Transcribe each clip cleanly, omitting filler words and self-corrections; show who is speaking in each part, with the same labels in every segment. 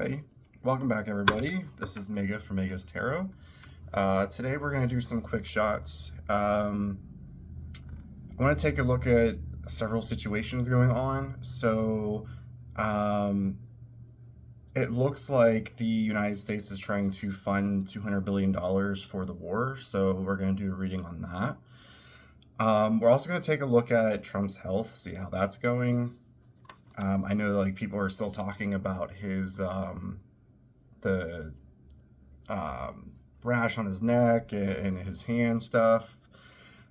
Speaker 1: Hey, welcome back everybody. This is Mega from Mega's Tarot. Today we're going to do some quick shots. I want to take a look at several situations going on. Um, it looks like the United States is trying to fund $200 billion for the war, so we're going to do a reading on that. We're also going to take a look at Trump's health, see how that's going. I know like people are still talking about his the rash on his neck and his hand stuff,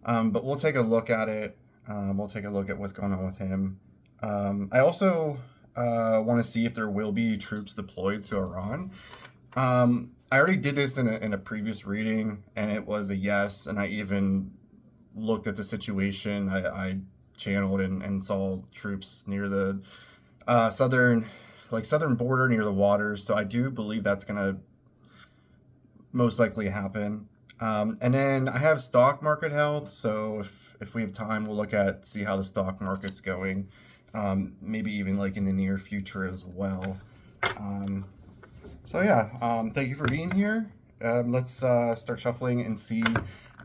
Speaker 1: but we'll take a look at it. We'll take a look at what's going on with him. I also want to see if there will be troops deployed to Iran. I already did this in a previous reading, and it was a yes, and I even looked at the situation. I channeled and saw troops near the southern border near the waters. So I do believe that's gonna most likely happen. And then I have stock market health. So if we have time, we'll see how the stock market's going. Maybe even like in the near future as well. Thank you for being here. Let's start shuffling and see.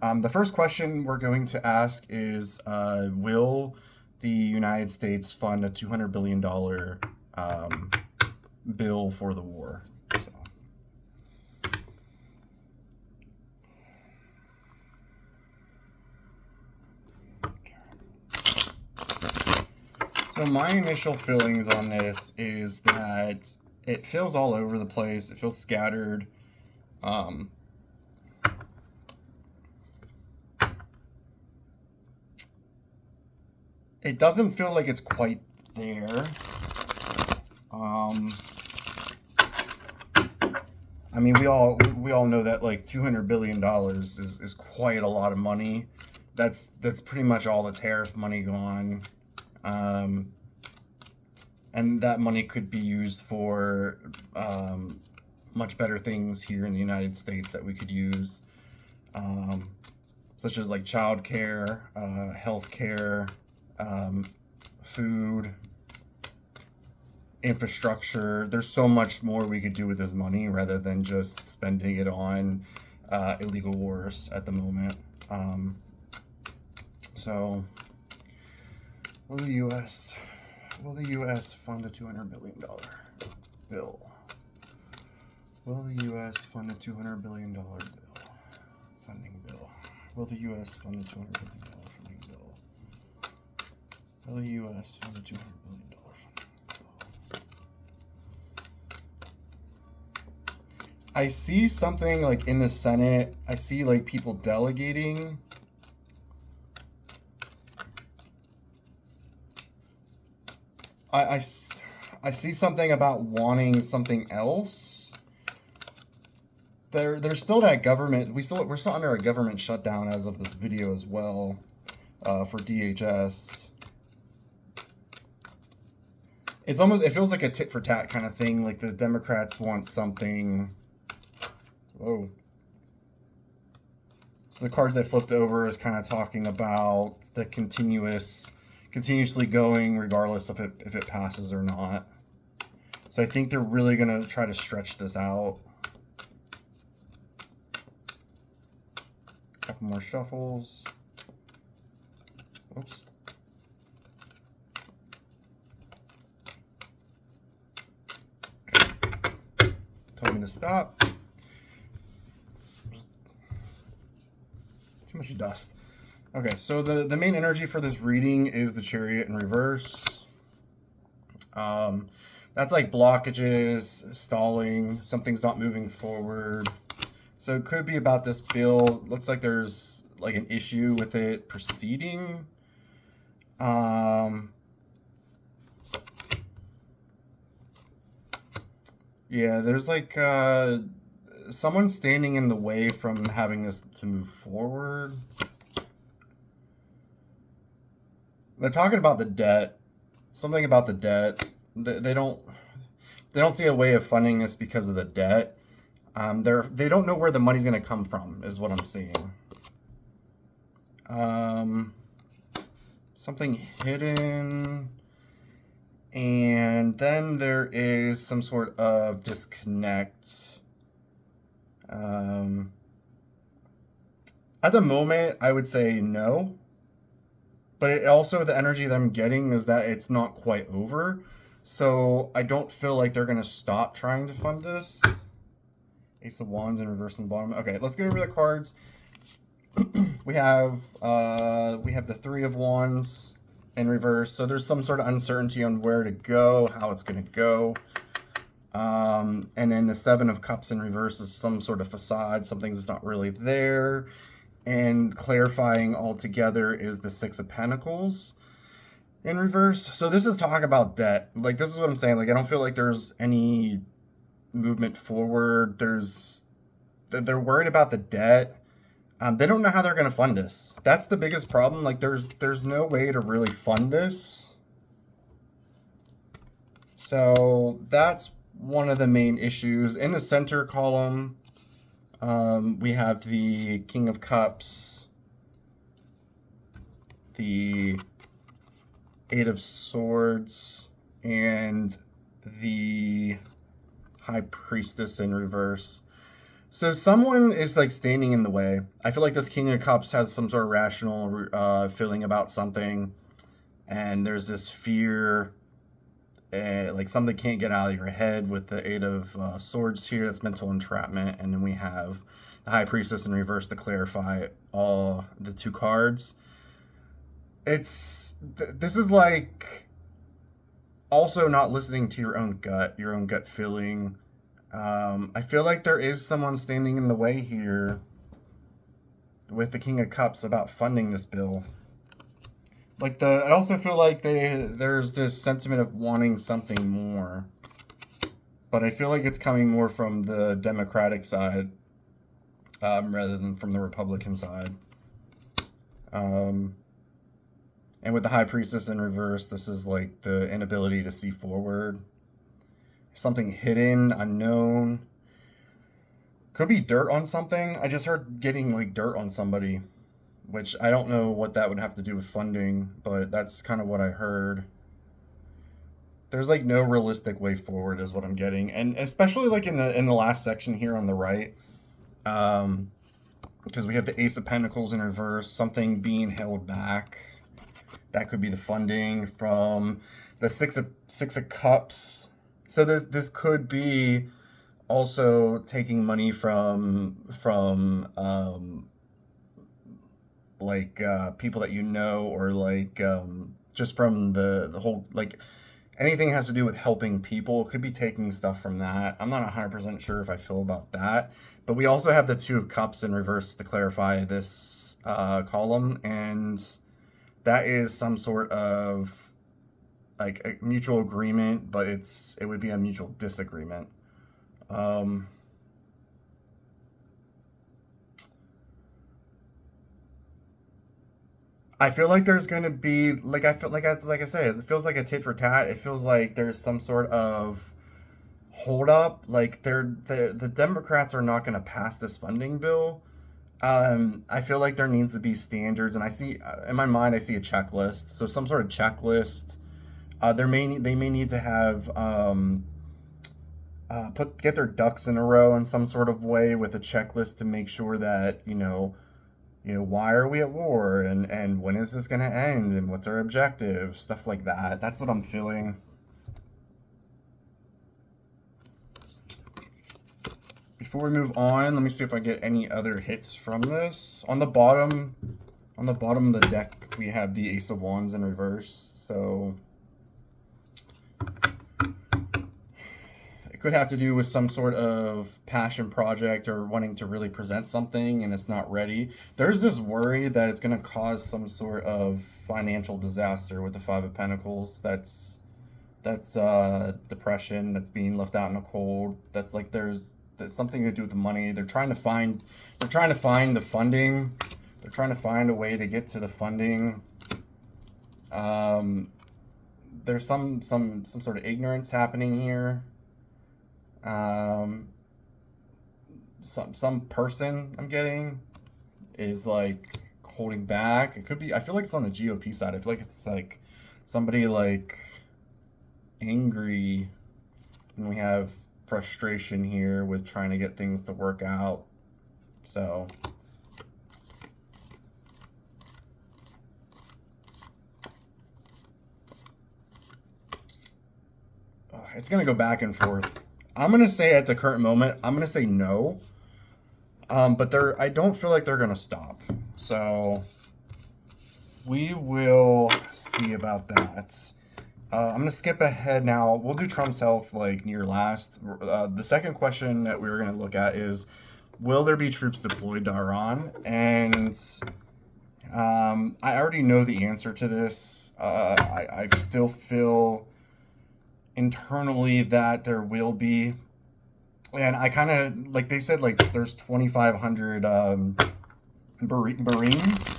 Speaker 1: The first question we're going to ask is, will the United States fund a $200 billion bill for the war? So my initial feelings on this is that it feels all over the place. It feels scattered. It doesn't feel like it's quite there. I mean, we all know that like $200 billion is quite a lot of money. That's pretty much all the tariff money gone. And that money could be used for much better things here in the United States that we could use, such as like childcare, healthcare, food, infrastructure. There's so much more we could do with this money rather than just spending it on illegal wars at the moment. So will the U.S. fund a $200 billion bill? Will the U.S. fund a $200 billion funding bill? Will the U.S. fund a $200 billion funding bill? Will the U.S. fund a $200 billion funding bill? I see something like in the Senate. I see like people delegating. I see something about wanting something else. There's still that government. We're still under a government shutdown as of this video as well, for DHS. It feels like a tit for tat kind of thing. Like the Democrats want something. Whoa. So the cards I flipped over is kind of talking about the continuously going regardless of if it passes or not. So I think they're really going to try to stretch this out. A couple more shuffles. Oops. Okay. Told me to stop. Too much dust. Okay, so the main energy for this reading is the Chariot in reverse. That's like blockages, stalling, something's not moving forward. So it could be about this bill. Looks like there's like an issue with it proceeding. Yeah, there's like someone standing in the way from having this to move forward. They're talking about the debt. Something about the debt. They don't see a way of funding this because of the debt. They don't know where the money's gonna come from, is what I'm seeing. Something hidden And then there is some sort of disconnect. At the moment, I would say no. But it also, the energy that I'm getting is that it's not quite over. So I don't feel like they're going to stop trying to fund this. Ace of Wands in reverse on the bottom. Okay, let's go over the cards. we have the Three of Wands in reverse. So there's some sort of uncertainty on where to go, how it's going to go. And then the Seven of Cups in reverse is some sort of facade, something that's not really there. And clarifying altogether is the Six of Pentacles in reverse. So this is talking about debt. Like, this is what I'm saying. Like, I don't feel like there's any movement forward. They're worried about the debt. They don't know how they're going to fund this. That's the biggest problem. Like, there's no way to really fund this. So that's one of the main issues. In the center column, we have the King of Cups, the Eight of Swords, and the High Priestess in reverse. So someone is like standing in the way. I feel like this King of Cups has some sort of rational feeling about something, and there's this fear, like something can't get out of your head with the Eight of Swords here. That's mental entrapment. And then we have the High Priestess in reverse to clarify all the two cards. This is like also not listening to your own gut feeling. I feel like there is someone standing in the way here with the King of Cups about funding this bill. Like, I also feel like there's this sentiment of wanting something more, but I feel like it's coming more from the Democratic side rather than from the Republican side. And with the High Priestess in reverse, this is like the inability to see forward. Something hidden, unknown. Could be dirt on something. I just heard getting like dirt on somebody, which I don't know what that would have to do with funding, but that's kind of what I heard. There's like no realistic way forward is what I'm getting. And especially like in the last section here on the right, because we have the Ace of Pentacles in reverse, something being held back. That could be the funding from the Six of Cups. So this could be also taking money from like people that you know, or like just from the whole, like anything has to do with helping people. It could be taking stuff from that. I'm not 100% sure if I feel about that. But we also have the Two of Cups in reverse to clarify this column, and that is some sort of like a mutual agreement, but it would be a mutual disagreement. I feel like there's going to be like I said, it feels like a tit for tat. It feels like there's some sort of hold up. Like the Democrats are not going to pass this funding bill. I feel like there needs to be standards, and I see in my mind I see a checklist. So some sort of checklist. They may need to have get their ducks in a row in some sort of way with a checklist to make sure that why are we at war, and when is this going to end, and what's our objective, stuff like that. That's what I'm feeling. Before we move on, let me see if I get any other hits from this. On the bottom of the deck, we have the Ace of Wands in reverse. So it could have to do with some sort of passion project or wanting to really present something and it's not ready. There's this worry that it's going to cause some sort of financial disaster with the Five of Pentacles. That's depression, that's being left out in the cold. That's like that's something to do with the money. They're trying to find the funding. They're trying to find a way to get to the funding. There's some sort of ignorance happening here. Some person I'm getting is like holding back. It could be, I feel like it's on the GOP side. I feel like it's like somebody like angry, and we have frustration here with trying to get things to work out. So it's going to go back and forth. I'm going to say at the current moment, I'm going to say no. But I don't feel like they're going to stop. So we will see about that. I'm going to skip ahead now. We'll do Trump's health like near last. The second question that we were going to look at is, will there be troops deployed to Iran? And I already know the answer to this. I still feel internally that there will be. And I kind of, like they said, like there's 2,500 Marines.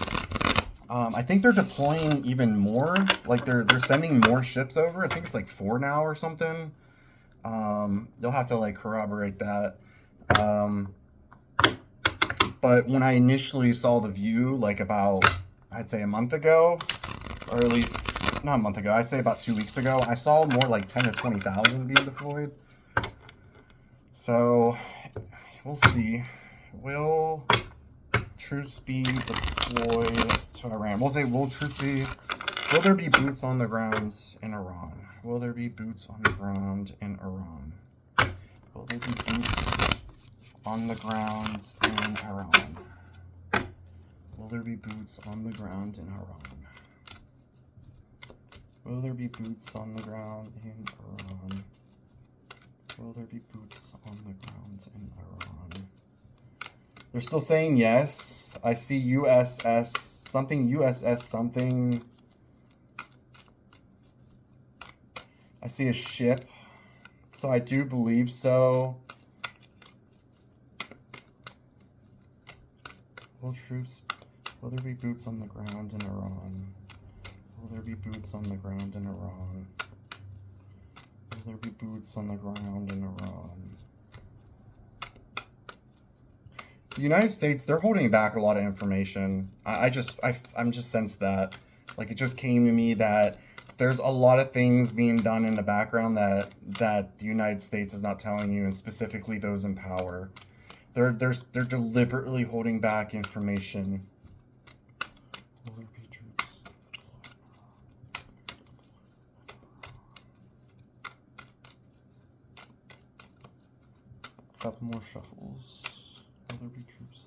Speaker 1: I think they're deploying even more. Like they're sending more ships over. I think it's like 4 now or something. You'll have to like corroborate that. But when I initially saw the view, like about, I'd say a month ago, or at least not a month ago, I'd say about 2 weeks ago, I saw more like 10 to 20,000 being deployed. So we'll see. Will troops be deployed to Iran? We'll say, will there be boots on the ground in Iran? Will there be boots on the ground in Iran? Will there be boots on the ground in Iran? Will there be boots on the ground in Iran? Will there be boots on the ground in Iran? Will there be boots on the ground in Iran? They're still saying yes. I see USS something. I see a ship. So I do believe so. Will there be boots on the ground in Iran? Will there be boots on the ground in Iran? Will there be boots on the ground in Iran? The United States, they're holding back a lot of information. I'm just sensed that. Like, it just came to me that there's a lot of things being done in the background that the United States is not telling you, and specifically those in power. They're deliberately holding back information. Will there be troops? Couple more shuffles. Will there be troops?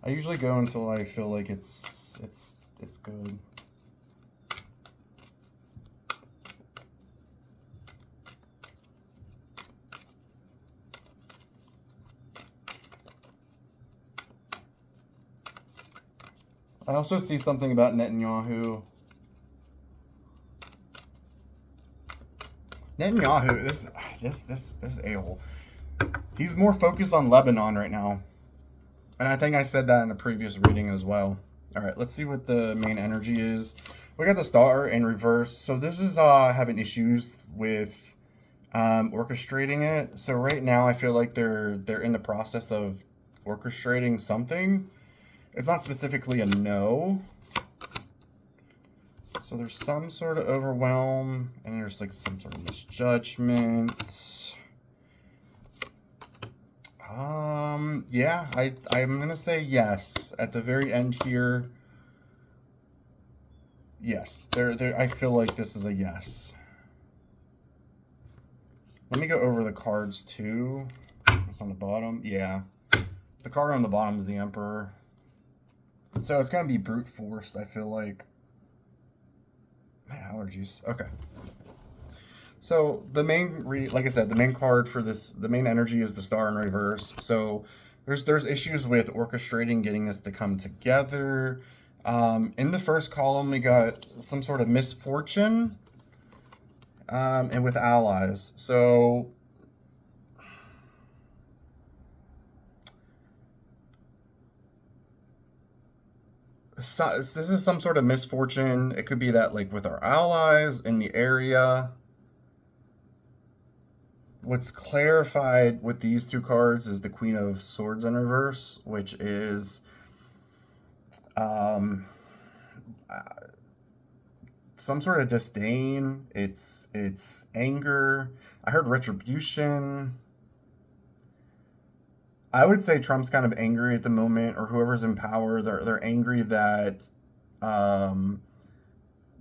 Speaker 1: I usually go until I feel like it's good. I also see something about Netanyahu. This a-hole. He's more focused on Lebanon right now. And I think I said that in a previous reading as well. All right, let's see what the main energy is. We got the star in reverse. So this is having issues with orchestrating it. So right now I feel like they're in the process of orchestrating something. It's not specifically a no. So there's some sort of overwhelm, and there's like some sort of misjudgment. Yeah, I'm gonna say yes at the very end here. Yes, I feel like this is a yes. Let me go over the cards too. What's on the bottom? Yeah, the card on the bottom is the Emperor. So it's gonna be brute forced, I feel like. My allergies. Okay. So the main, like I said, the main card for this, the main energy is the star in reverse. So there's issues with orchestrating, getting this to come together. In the first column, we got some sort of misfortune, and with allies. So this is some sort of misfortune. It could be that, like, with our allies in the area. What's clarified with these two cards is the Queen of Swords in reverse, which is some sort of disdain. It's anger. I heard retribution. I would say Trump's kind of angry at the moment, or whoever's in power. They're angry that um,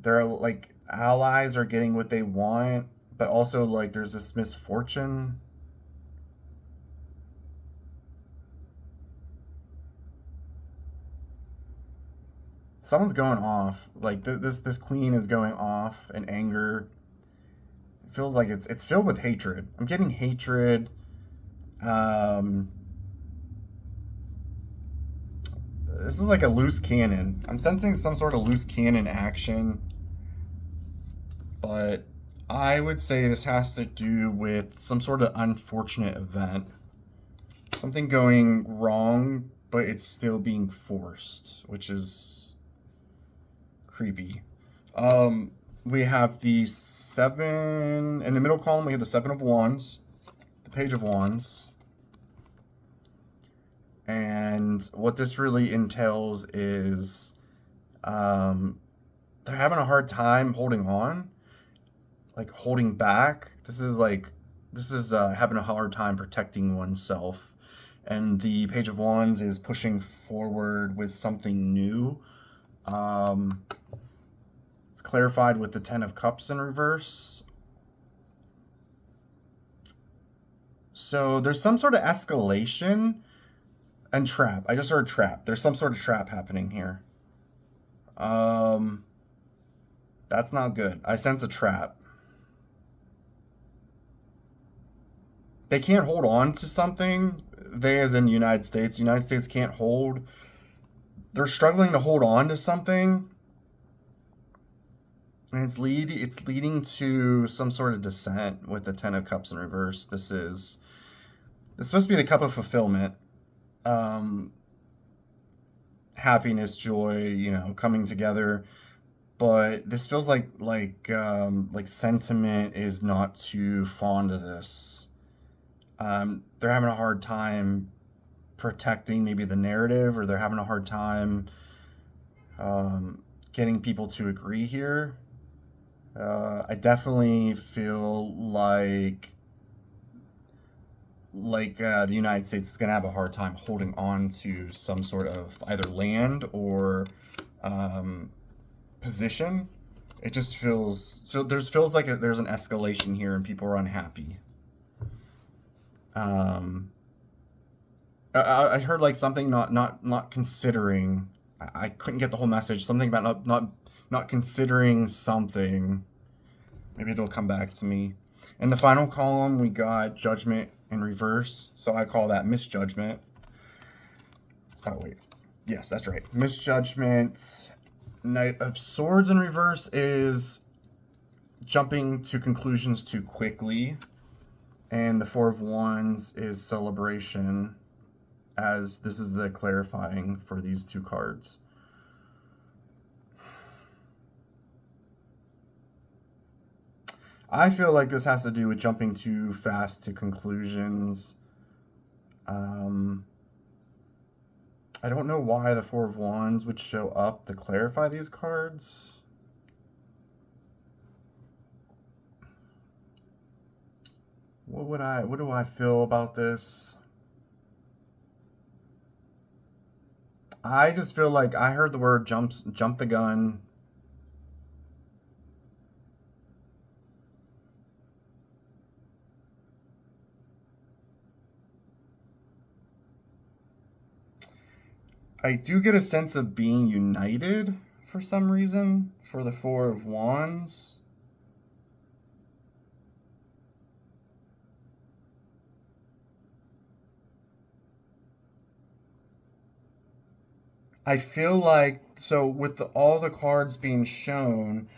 Speaker 1: their like allies are getting what they want, but also like there's this misfortune. Someone's going off. Like this queen is going off in anger. It feels like it's filled with hatred. I'm getting hatred. Um, this is like a loose cannon. I'm sensing some sort of loose cannon action, but I would say this has to do with some sort of unfortunate event. Something going wrong, but it's still being forced, which is creepy. We have the 7 in the middle column. We have the 7 of Wands, the Page of Wands, and what this really entails is they're having a hard time holding on, like holding back. This is having a hard time protecting oneself, and the Page of Wands is pushing forward with something new. It's clarified with the 10 of Cups in reverse. So there's some sort of escalation and trap. I just heard trap. There's some sort of trap happening here. That's not good. I sense a trap. They can't hold on to something. They, as in the United States. The United States can't hold. They're struggling to hold on to something. And it's leading to some sort of descent with the 10 of Cups in reverse. This is supposed to be the cup of fulfillment. Happiness, joy, coming together. But this feels like sentiment is not too fond of this. They're having a hard time protecting maybe the narrative, or they're having a hard time getting people to agree here. I definitely feel like the United States is going to have a hard time holding on to some sort of either land or position. It just feels like there's an escalation here and people are unhappy. I heard like something not considering. I couldn't get the whole message. Something about not considering something. Maybe it'll come back to me. In the final column, we got Judgment in reverse. So I call that misjudgment. Oh, wait. Yes, that's right. Misjudgment. Knight of Swords in reverse is jumping to conclusions too quickly. And the 4 of Wands is celebration, as this is the clarifying for these two cards. I feel like this has to do with jumping too fast to conclusions. I don't know why the 4 of Wands would show up to clarify these cards. What do I feel about this? I just feel like I heard the word jump the gun. I do get a sense of being united for some reason for the 4 of Wands. I feel like, so with all the cards being shown,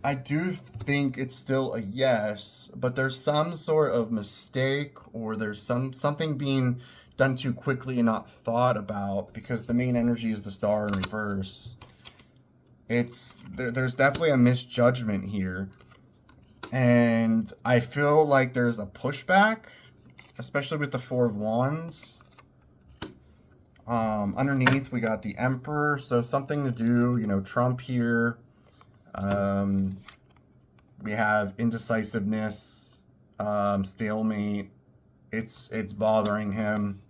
Speaker 1: I do think it's still a yes, but there's some sort of mistake, or there's something being done too quickly and not thought about, because the main energy is the Star in reverse. There's definitely a misjudgment here, and I feel like there's a pushback, especially with the 4 of Wands. Underneath we got the Emperor, so something to do, Trump here. We have indecisiveness, stalemate. It's bothering him.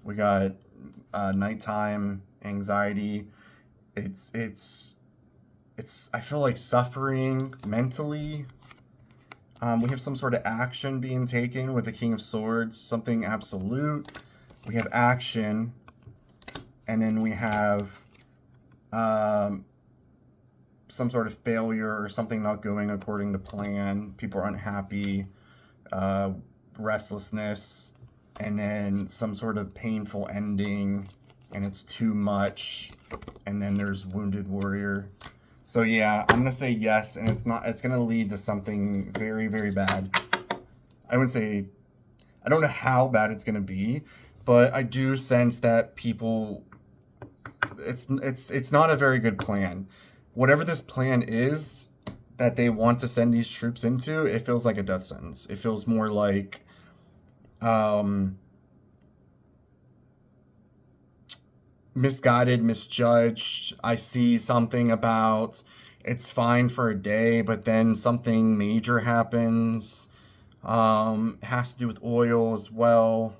Speaker 1: We got nighttime anxiety. It's I feel like suffering mentally. We have some sort of action being taken with the King of Swords, something absolute. We have action, and then we have some sort of failure or something not going according to plan. People are unhappy, restlessness, and then some sort of painful ending, and it's too much. And then there's Wounded Warrior. So yeah, I'm gonna say yes, and it's gonna lead to something very, very bad. I don't know how bad it's gonna be, but I do sense that people, it's not a very good plan. Whatever this plan is that they want to send these troops into, it feels like a death sentence. It feels more like misguided, misjudged. I see something about it's fine for a day, but then something major happens. It has to do with oil as well.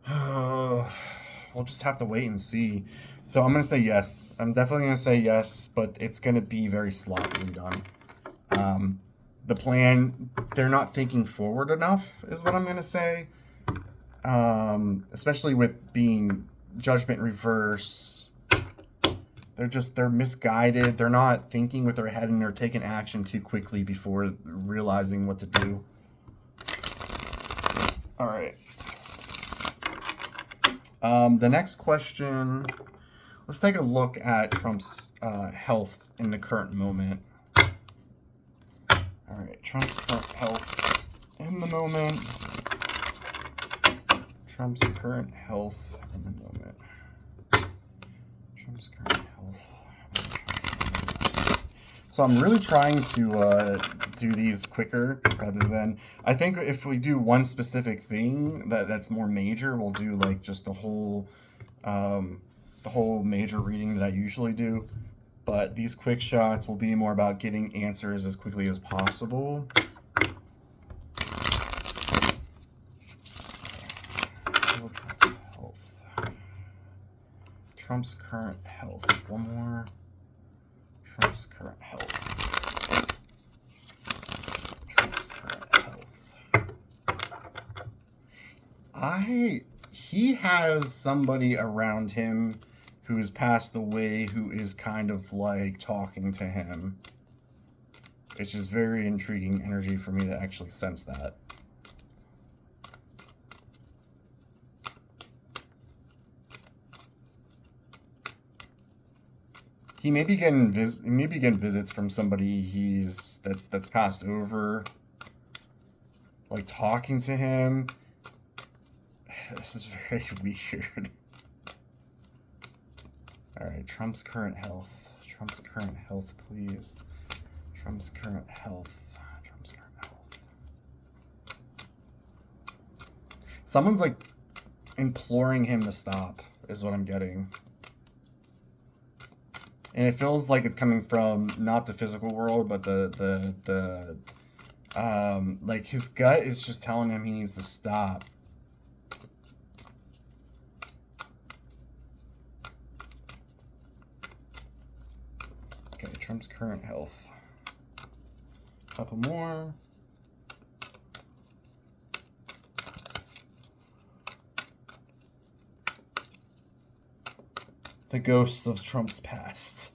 Speaker 1: We'll just have to wait and see. So I'm going to say yes. I'm definitely going to say yes, but it's going to be very sloppily done. The plan, they're not thinking forward enough, is what I'm going to say. Especially with being Judgment Reverse. They're misguided. They're not thinking with their head, and they're taking action too quickly before realizing what to do. All right. The next question, let's take a look at Trump's health in the current moment. All right, Trump's current health in the moment. Trump's current health in the moment. Trump's current health. So I'm really trying to do these quicker rather than, I think if we do one specific thing that's more major, we'll do like just the whole major reading that I usually do. But these quick shots will be more about getting answers as quickly as possible. Trump's current health. One more. Trump's current health. Trump's current health. He has somebody around him who has passed away who is kind of like talking to him. It's just very intriguing energy for me to actually sense that. He may be getting visits from somebody that's passed over, like talking to him. This is very weird. All right, Trump's current health. Trump's current health, please. Trump's current health. Trump's current health. Someone's like imploring him to stop, is what I'm getting. And it feels like it's coming from not the physical world, but the like his gut is just telling him he needs to stop. Okay, Trump's current health. Couple more. The ghosts of Trump's past.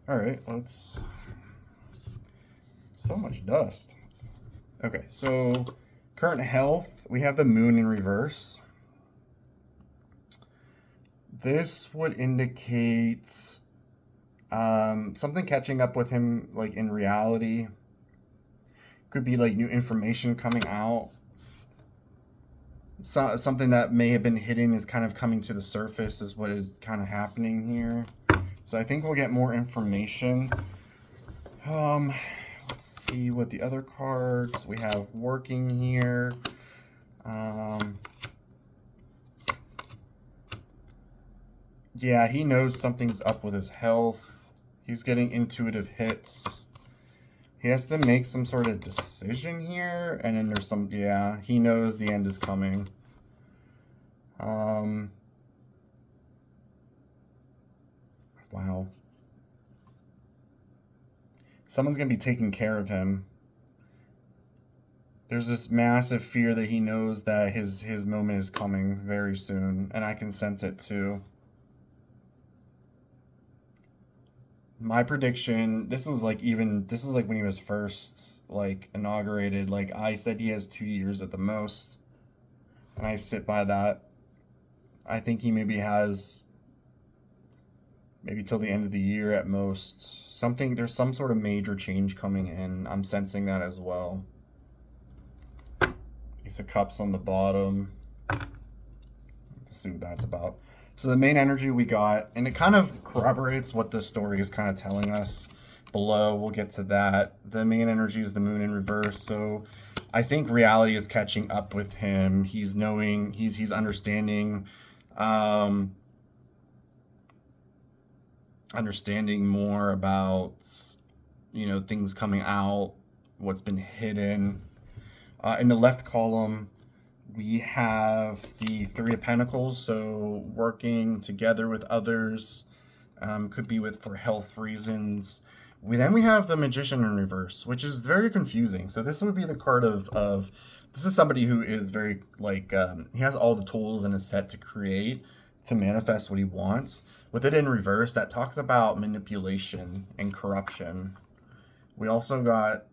Speaker 1: All right, let's. So much dust. Okay, so current health, we have the moon in reverse. This would indicate something catching up with him, like in reality. Could be like new information coming out. Something that may have been hidden is kind of coming to the surface, is what is kind of happening here. So I think we'll get more information. Um, let's see what the other cards we have working here. Yeah, he knows something's up with his health. He's getting intuitive hits. He has to make some sort of decision here, and then there's some, yeah, he knows the end is coming. Wow. Someone's going to be taking care of him. There's this massive fear that he knows that his moment is coming very soon, and I can sense it too. My prediction, this was like when he was first like inaugurated, like I said he has 2 years at the most, and I sit by that. I think he maybe has maybe till the end of the year at most. There's some sort of major change coming in. I'm sensing that as well. Ace of Cups on the bottom. Let's see what that's about. So the main energy we got, and it kind of corroborates what the story is kind of telling us below. We'll get to that. The main energy is the moon in reverse. So I think reality is catching up with him. He's knowing, he's understanding, understanding more about, things coming out, what's been hidden. In the left column, we have the Three of Pentacles, so working together with others, could be for health reasons. We have the Magician in reverse, which is very confusing. So this would be the card of this is somebody who is very he has all the tools in his set to manifest what he wants. With it in reverse, that talks about manipulation and corruption. We also got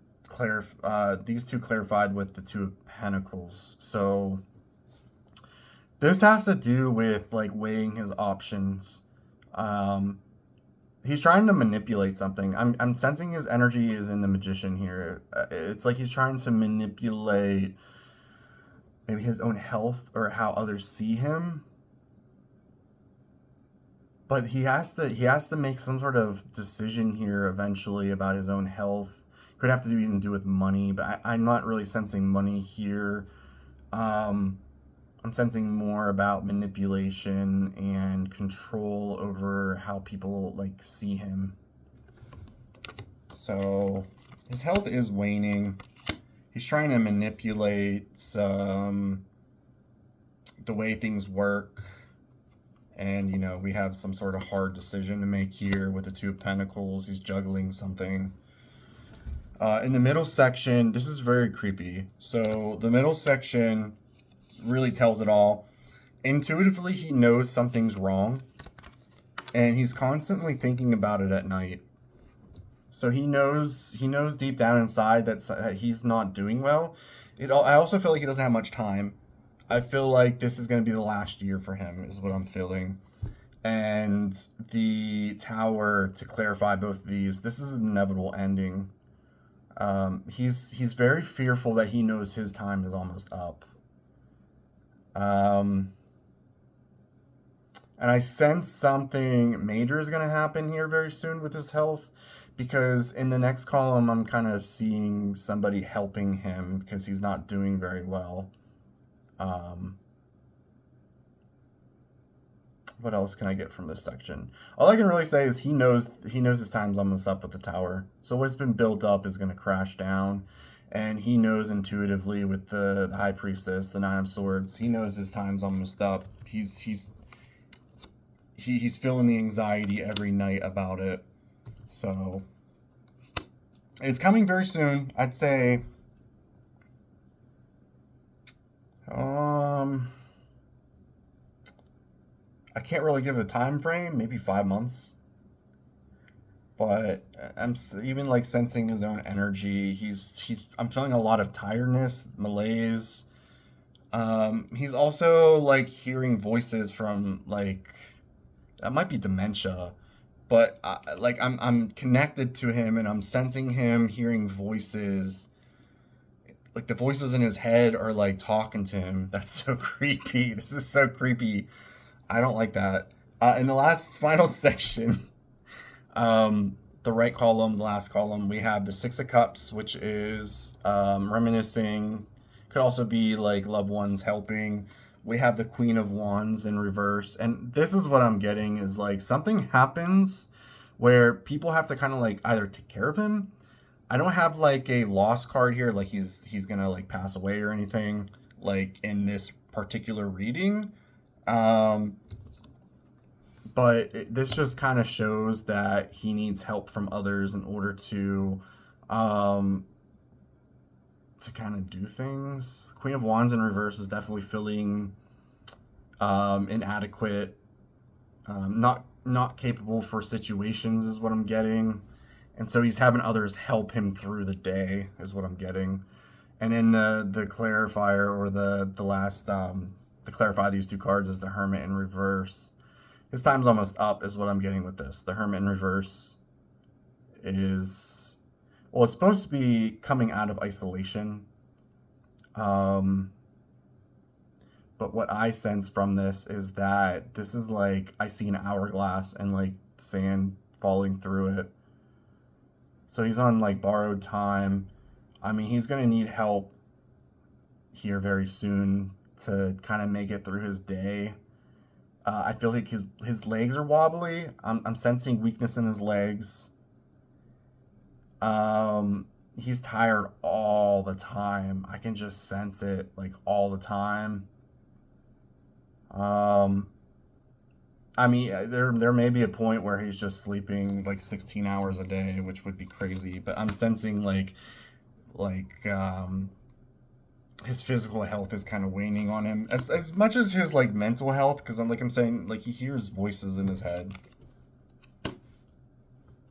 Speaker 1: these two clarified with the Two of Pentacles. So this has to do with like weighing his options. He's trying to manipulate something. I'm sensing his energy is in the Magician here. It's like he's trying to manipulate maybe his own health or how others see him. But he has to make some sort of decision here eventually about his own health. Could have to even do with money, but I'm not really sensing money here. I'm sensing more about manipulation and control over how people see him. So his health is waning. He's trying to manipulate the way things work. And, we have some sort of hard decision to make here with the Two of Pentacles. He's juggling something. In the middle section, this is very creepy. So the middle section really tells it all. Intuitively, he knows something's wrong, and he's constantly thinking about it at night. So he knows deep down inside that he's not doing well. I also feel like he doesn't have much time. I feel like this is going to be the last year for him, is what I'm feeling. And the Tower, to clarify both of these, this is an inevitable ending. He's very fearful that he knows his time is almost up. And I sense something major is going to happen here very soon with his health, because in the next column, I'm kind of seeing somebody helping him because he's not doing very well. What else can I get from this section? All I can really say is he knows his time's almost up with the Tower. So what's been built up is going to crash down, and he knows intuitively with the High Priestess, the Nine of Swords. He knows his time's almost up. He's feeling the anxiety every night about it. So it's coming very soon. I'd say I can't really give a time frame, maybe 5 months. But I'm even sensing his own energy. I'm feeling a lot of tiredness, malaise. He's also hearing voices from that might be dementia, but I'm connected to him, and I'm sensing him hearing voices. The voices in his head are talking to him. That's so creepy. This is so creepy. I don't like that. In the final section, The right column, the last column, we have the Six of Cups, which is reminiscing. Could also be like loved ones helping. We have the Queen of Wands in reverse. And this is what I'm getting is like something happens where people have to kind of like either take care of him. I don't have like a loss card here, like he's gonna like pass away or anything, like in this particular reading. Um, this just kind of shows that he needs help from others in order um, to kind of do things. Queen of Wands in reverse is definitely feeling inadequate, not capable for situations is what I'm getting, and so he's having others help him through the day is what I'm getting. And in the clarifier or the last to clarify these two cards is the Hermit in reverse. His time's almost up is what I'm getting with this. The Hermit in reverse is, well, it's supposed to be coming out of isolation. Um, but what I sense from this is that this is like I see an hourglass and like sand falling through it. So he's on like borrowed time. I mean, he's going to need help here very soon to kind of make it through his day. I feel like his legs are wobbly. I'm sensing weakness in his legs. He's tired all the time. I can just sense it like all the time. Um, I mean, there may be a point where he's just sleeping like 16 hours a day, which would be crazy. But I'm sensing like his physical health is kind of waning on him as much as his like mental health, because I'm saying like he hears voices in his head.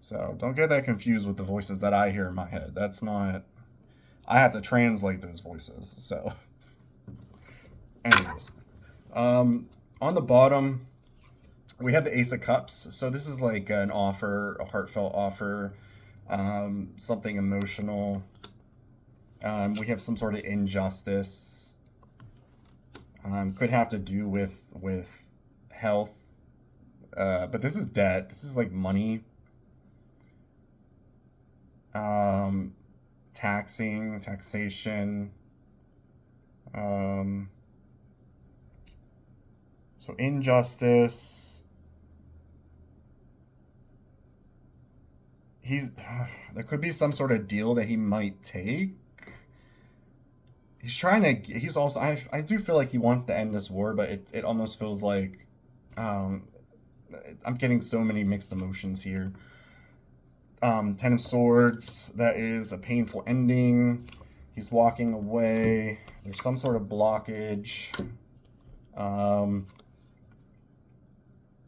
Speaker 1: So don't get that confused with the voices that I hear in my head. That's not, I have to translate those voices. So anyways, on the bottom we have the Ace of Cups. So this is like an offer, a heartfelt offer, something emotional. We have some sort of injustice. Could have to do with health. But this is debt. This is like money. Taxation. So injustice. There could be some sort of deal that he might take. He's also, I do feel like he wants to end this war, but it almost feels like, um, I'm getting so many mixed emotions here. Ten of Swords, that is a painful ending. He's walking away. There's some sort of blockage.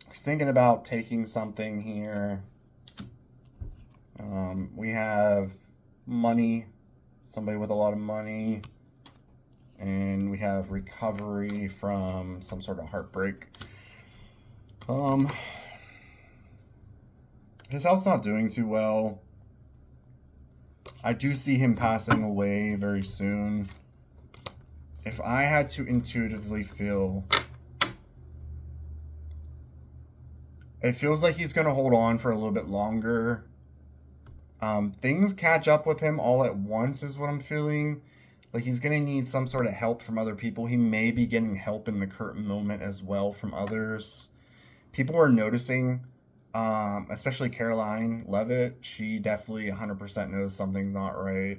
Speaker 1: He's thinking about taking something here. We have money, somebody with a lot of money. And we have recovery from some sort of heartbreak. His health's not doing too well. I do see him passing away very soon. If I had to intuitively feel, it feels like he's going to hold on for a little bit longer. Things catch up with him all at once is what I'm feeling. Like he's going to need some sort of help from other people. He may be getting help in the current moment as well from others. People are noticing, especially Caroline Levitt. She definitely 100% knows something's not right.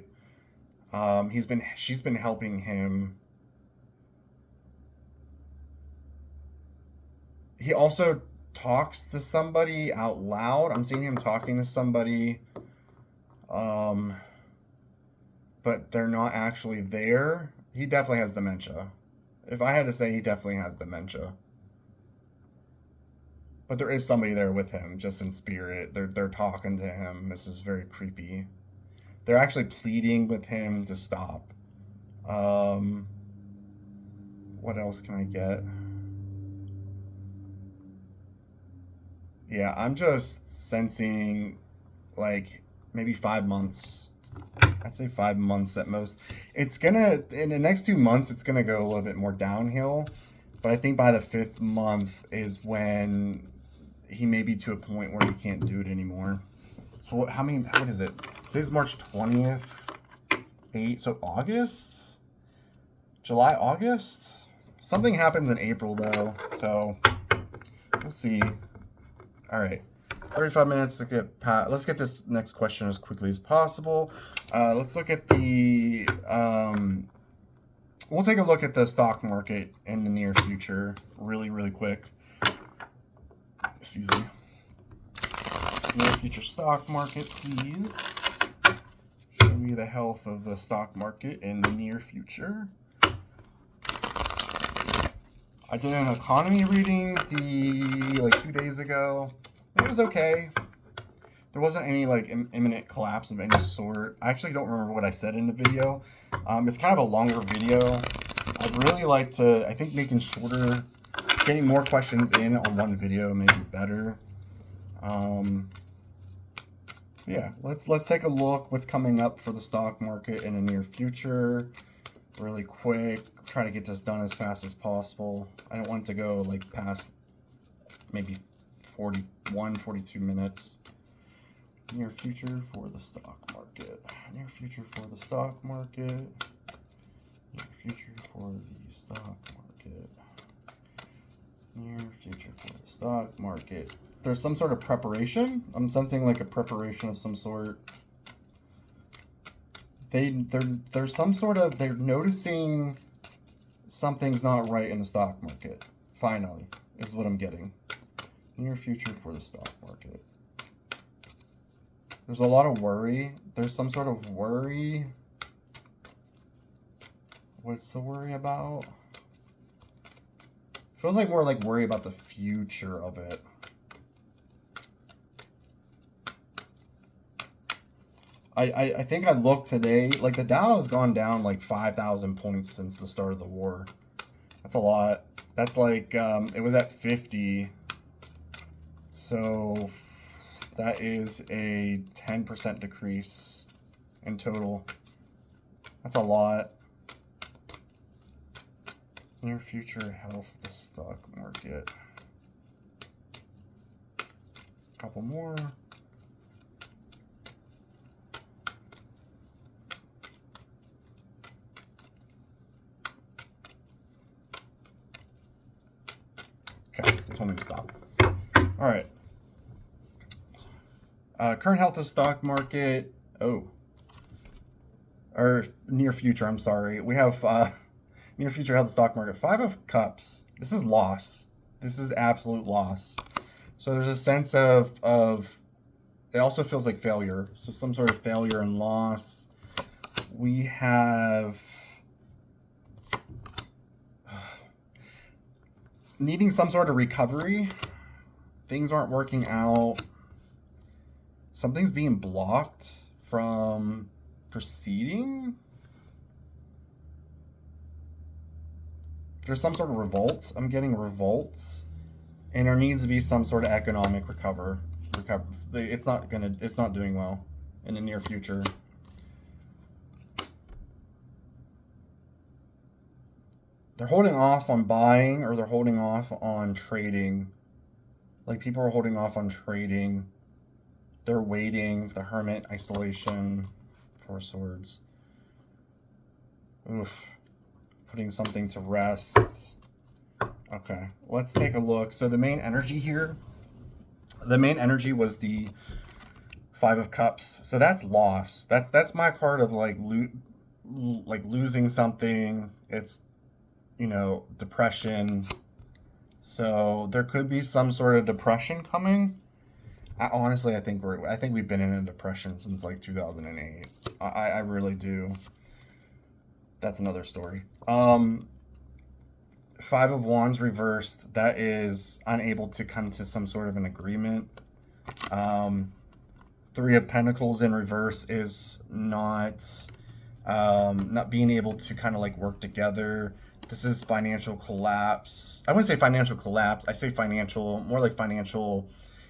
Speaker 1: She's been helping him. He also talks to somebody out loud. I'm seeing him talking to somebody. But they're not actually there. He definitely has dementia. If I had to say, he definitely has dementia. But there is somebody there with him, just in spirit. They're talking to him. This is very creepy. They're actually pleading with him to stop. What else can I get? Yeah, I'm just sensing like maybe 5 months. I'd say 5 months at most. It's gonna, in the next 2 months, it's gonna go a little bit more downhill. But I think by the 5th month is when he may be to a point where he can't do it anymore. So what is it? This is March 20th. So August? July, August? Something happens in April though, so we'll see. All right, 35 minutes to get past. Let's get this next question as quickly as possible. Let's look at the, we'll take a look at the stock market in the near future really, really quick. Excuse me. Near future stock market, please. Show me the health of the stock market in the near future. I did an economy reading 2 days ago. It was okay. There wasn't any imminent collapse of any sort. I actually don't remember what I said in the video. It's kind of a longer video. I'd really like to, I think making shorter, getting more questions in on one video may be better. Yeah, let's take a look what's coming up for the stock market in the near future. Really quick, try to get this done as fast as possible. I don't want it to go past maybe 41, 42 minutes. Near future for the stock market. Near future for the stock market. Near future for the stock market. Near future for the stock market. There's some sort of preparation. I'm sensing a preparation of some sort. There's some sort of, they're noticing something's not right in the stock market. Finally, is what I'm getting. Near future for the stock market. There's a lot of worry. There's some sort of worry. What's the worry about? Feels like more worry about the future of it. I think I looked today, the Dow has gone down 5,000 points since the start of the war. That's a lot. That's it was at 50. So that is a 10% decrease in total. That's a lot. Near future health of the stock market. Couple more. Okay, they told me to stop. All right. Current health of stock market. Or near future, I'm sorry. We have near future health of stock market. 5 of Cups. This is loss. This is absolute loss. So there's a sense of it also feels like failure. So some sort of failure and loss. We have needing some sort of recovery. Things aren't working out. Something's being blocked from proceeding. There's some sort of revolt. I'm getting revolts. And there needs to be some sort of economic recovery. It's not doing well in the near future. They're holding off on buying, or they're holding off on trading. People are holding off on trading. They're waiting. The Hermit, isolation, 4 swords. Oof. Putting something to rest. Okay, let's take a look. So the main energy here, the main energy was the 5 of Cups. So that's loss. That's my card of losing something. It's, depression. So there could be some sort of depression coming. Honestly, I think we've been in a depression since 2008. I really do. That's another story. 5 of Wands reversed. That is unable to come to some sort of an agreement. 3 of Pentacles in reverse is not being able to kind of work together. This is financial collapse. I wouldn't say financial collapse. I say more like financial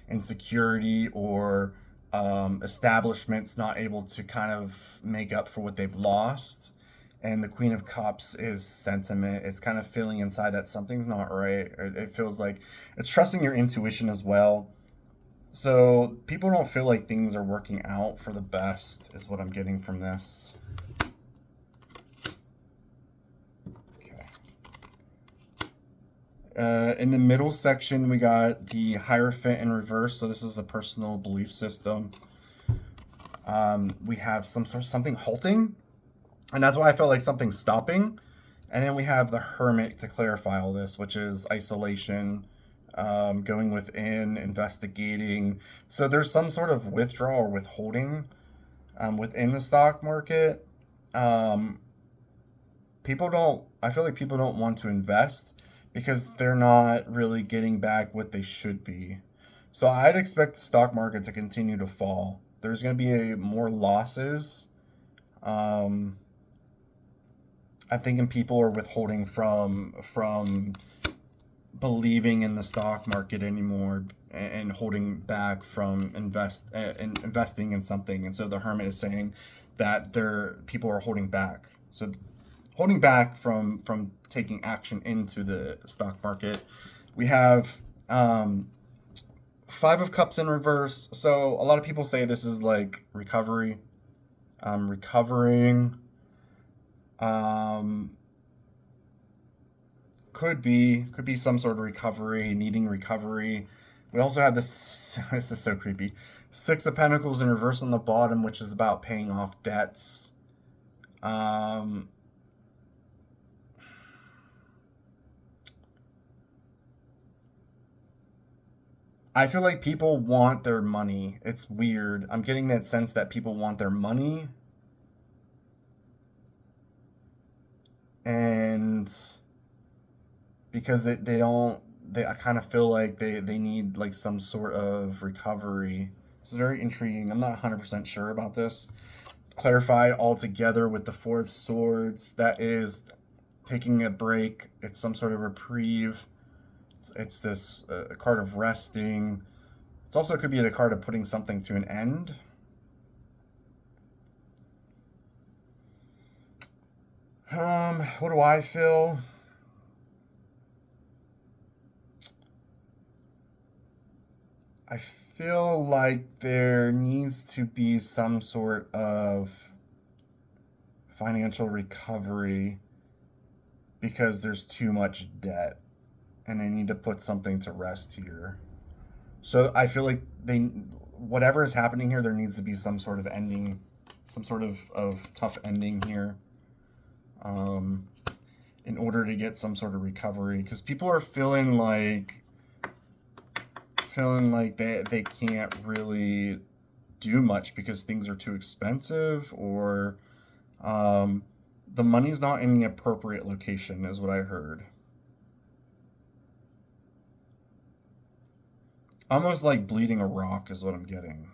Speaker 1: insecurity, or establishments not able to kind of make up for what they've lost. And the Queen of Cups is sentiment. It's kind of feeling inside that something's not right. It feels like it's trusting your intuition as well. So people don't feel like things are working out for the best, is what I'm getting from this. Okay. In the middle section, we got the Hierophant in reverse. So this is the personal belief system. We have something halting, and that's why I felt like something's stopping. And then we have the Hermit to clarify all this, which is isolation, going within, investigating. So there's some sort of withdrawal or withholding within the stock market. I feel like people don't want to invest because they're not really getting back what they should be. So I'd expect the stock market to continue to fall. There's going to be more losses. I'm thinking people are withholding from believing in the stock market anymore and holding back from investing in something. And so the Hermit is saying that people are holding back. So holding back from taking action into the stock market. We have Five of Cups in reverse. So a lot of people say this is like recovery. Recovering. Could be some sort of recovery, needing recovery. We also have this. This is so creepy. Six of Pentacles in reverse on the bottom, which is about paying off debts. I feel like people want their money. It's weird. I'm getting that sense that people want their money. And because I kind of feel like they need like some sort of recovery. It's very intriguing. I'm not 100% sure about this. Clarified all together with the Four of Swords. That is taking a break. It's some sort of reprieve. It's this card of resting. It also could be the card of putting something to an end. What do I feel? I feel like there needs to be some sort of financial recovery because there's too much debt and they need to put something to rest here. So I feel like whatever is happening here, there needs to be some sort of ending, some sort of tough ending here, in order to get some sort of recovery. Because people are feeling like they can't really do much because things are too expensive, or the money's not in the appropriate location, is what I heard. Almost like bleeding a rock is what I'm getting.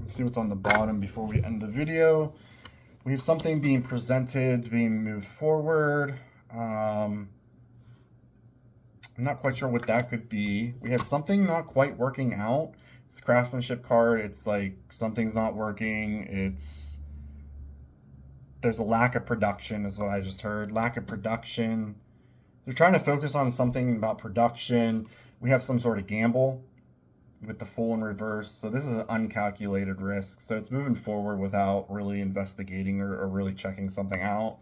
Speaker 1: Let's see what's on the bottom before we end the video. We have something being presented, being moved forward. I'm not quite sure what that could be. We have something not quite working out. It's a craftsmanship card. It's like something's not working. There's a lack of production is what I just heard. Lack of production. They're trying to focus on something about production. We have some sort of gamble with the Fool in reverse. So this is an uncalculated risk. So it's moving forward without really investigating or really checking something out.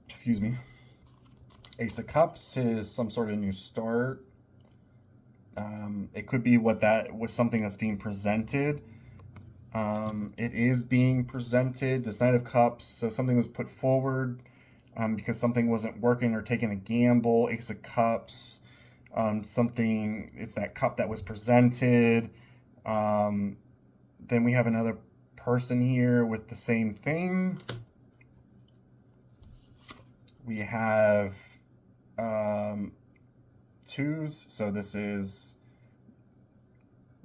Speaker 1: Excuse me. Ace of Cups is some sort of new start. It could be something that's being presented. It is being presented. This Knight of Cups, so something was put forward because something wasn't working or taking a gamble. Ace of Cups, it's that cup that was presented. Then we have another person here with the same thing. We have twos, so this is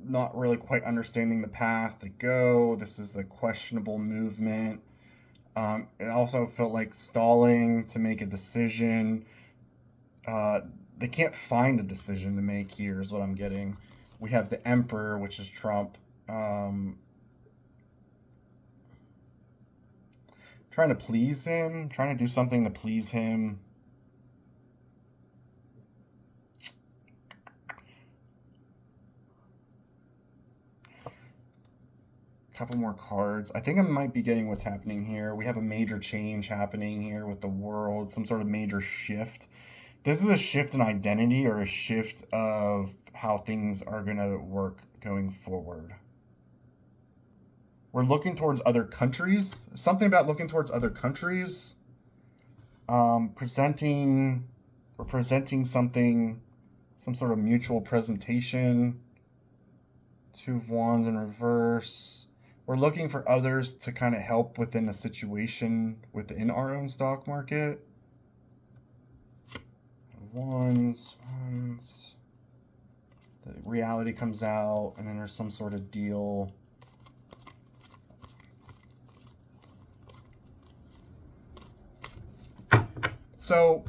Speaker 1: not really quite understanding the path to go. This is a questionable movement. It also felt like stalling to make a decision. They can't find a decision to make here is what I'm getting. We have the Emperor, which is Trump. Trying to please him, trying to do something to please him. Couple more cards. I think I might be getting what's happening here. We have a major change happening here with the world, some sort of major shift. This is a shift in identity or a shift of how things are going to work going forward. We're looking towards other countries. Something about looking towards other countries. We're presenting something, some sort of mutual presentation. Two of Wands in reverse. We're looking for others to kind of help within a situation within our own stock market. Wands. The reality comes out, and then there's some sort of deal. So,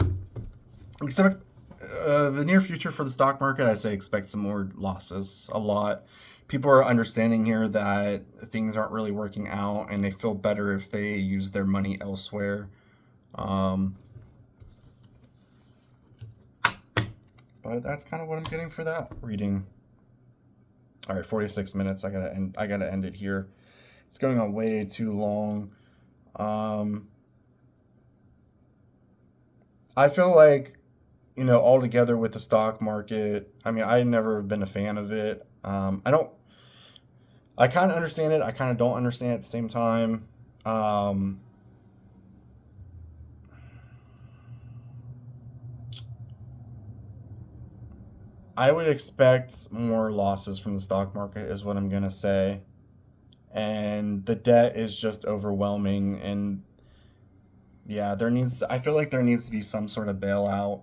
Speaker 1: except the near future for the stock market, I'd say expect some more losses, a lot. People are understanding here that things aren't really working out, and they feel better if they use their money elsewhere. But that's kind of what I'm getting for that reading. All right, 46 minutes. I gotta end it here. It's going on way too long. I feel like, altogether with the stock market, I mean, I've never been a fan of it. I kind of understand it. I kind of don't understand it at the same time. I would expect more losses from the stock market is what I'm going to say. And the debt is just overwhelming. And yeah, I feel like there needs to be some sort of bailout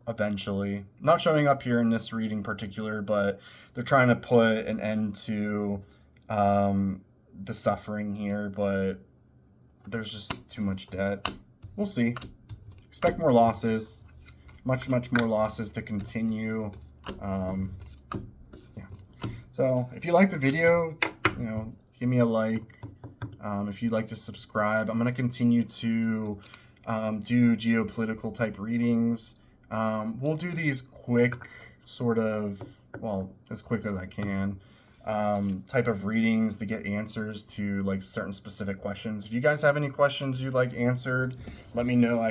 Speaker 1: eventually. Not showing up here in this reading particular, but they're trying to put an end to the suffering here, but there's just too much debt. We'll see. Expect more losses. Much more losses to continue. Yeah. So if you like the video, give me a like. If you'd like to subscribe, I'm going to continue to do geopolitical type readings. We'll do these quick as quick as I can, type of readings to get answers to like certain specific questions. If you guys have any questions you'd like answered, let me know.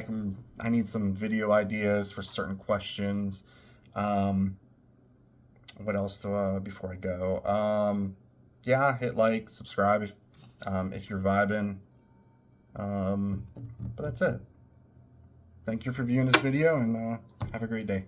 Speaker 1: I need some video ideas for certain questions. What else before I go? Yeah, hit like, subscribe if you're vibing. But that's it. Thank you for viewing this video, and have a great day.